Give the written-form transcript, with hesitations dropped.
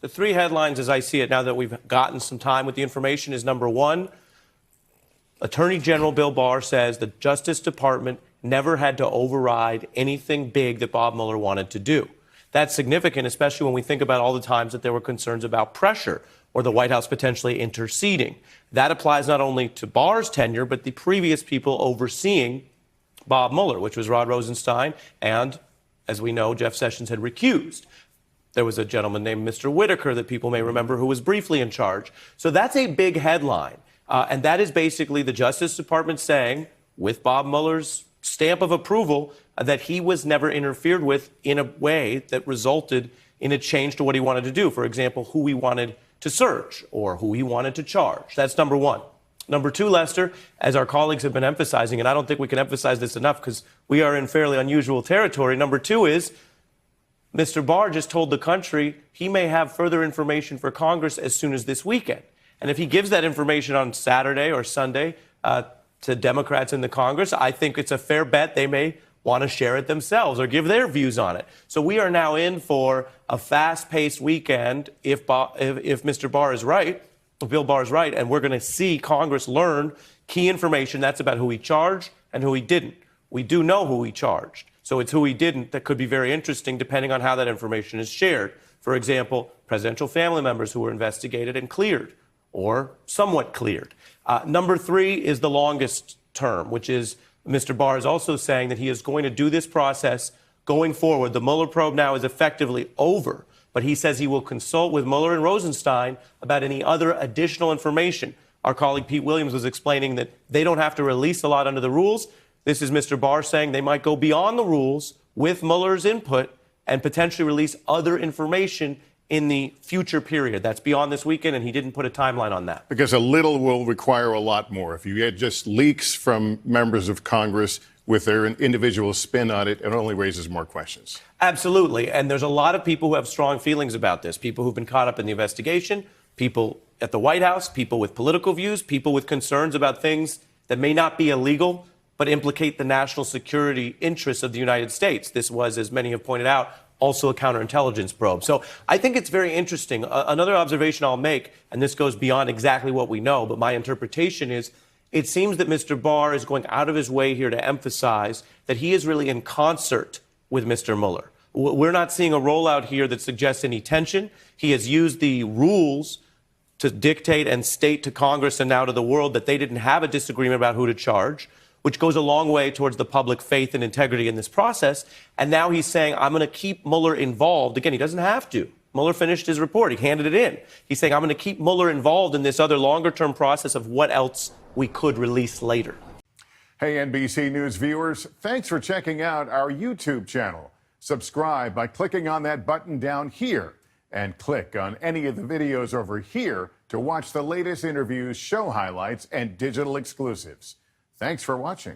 The three headlines, as I see it now that we've gotten some time with the information, is number one, Attorney General Bill Barr says the Justice Department never had to override anything big that Bob Mueller wanted to do. That's significant, especially when we think about all the times that there were concerns about pressure or the White House potentially interceding. That applies not only to Barr's tenure, but the previous people overseeing Bob Mueller, which was Rod Rosenstein, and, as we know, Jeff Sessions had recused. There was a gentleman named Mr. Whitaker that people may remember who was briefly in charge. So that's a big headline. And that is basically the Justice Department saying, with Bob Mueller's stamp of approval, that he was never interfered with in a way that resulted in a change to what he wanted to do. For example, who he wanted to search or who he wanted to charge. That's number one. Number two, Lester, as our colleagues have been emphasizing, and I don't think we can emphasize this enough because we are in fairly unusual territory. Number two is Mr. Barr just told the country he may have further information for Congress as soon as this weekend. And if he gives that information on Saturday or Sunday to Democrats in the Congress, I think it's a fair bet they may want to share it themselves or give their views on it. So we are now in for a fast-paced weekend if Mr. Barr is right, if Bill Barr is right, and we're going to see Congress learn key information. That's about who he charged and who he didn't. We do know who he charged. So it's who he didn't that could be very interesting depending on how that information is shared. For example, presidential family members who were investigated and cleared or somewhat cleared. Number three is the longest term, which is Mr. Barr is also saying that he is going to do this process going forward. The Mueller probe now is effectively over, but he says he will consult with Mueller and Rosenstein about any other additional information. Our colleague Pete Williams was explaining that they don't have to release a lot under the rules. This is Mr. Barr saying they might go beyond the rules with Mueller's input and potentially release other information in the future period. That's beyond this weekend, and he didn't put a timeline on that. Because a little will require a lot more. If you get just leaks from members of Congress with their individual spin on it, it only raises more questions. Absolutely. And there's a lot of people who have strong feelings about this, people who've been caught up in the investigation, people at the White House, people with political views, people with concerns about things that may not be illegal, but implicate the national security interests of the United States. This was, as many have pointed out, also a counterintelligence probe. So I think it's very interesting. Another observation I'll make, and this goes beyond exactly what we know, but my interpretation is it seems that Mr. Barr is going out of his way here to emphasize that he is really in concert with Mr. Mueller. We're not seeing a rollout here that suggests any tension. He has used the rules to dictate and state to Congress and now to the world that they didn't have a disagreement about who to charge, which goes a long way towards the public faith and integrity in this process. And now he's saying, I'm going to keep Mueller involved. Again, he doesn't have to. Mueller finished his report. He handed it in. He's saying, I'm going to keep Mueller involved in this other longer-term process of what else we could release later. Hey, NBC News viewers, thanks for checking out our YouTube channel. Subscribe by clicking on that button down here and click on any of the videos over here to watch the latest interviews, show highlights, and digital exclusives. Thanks for watching.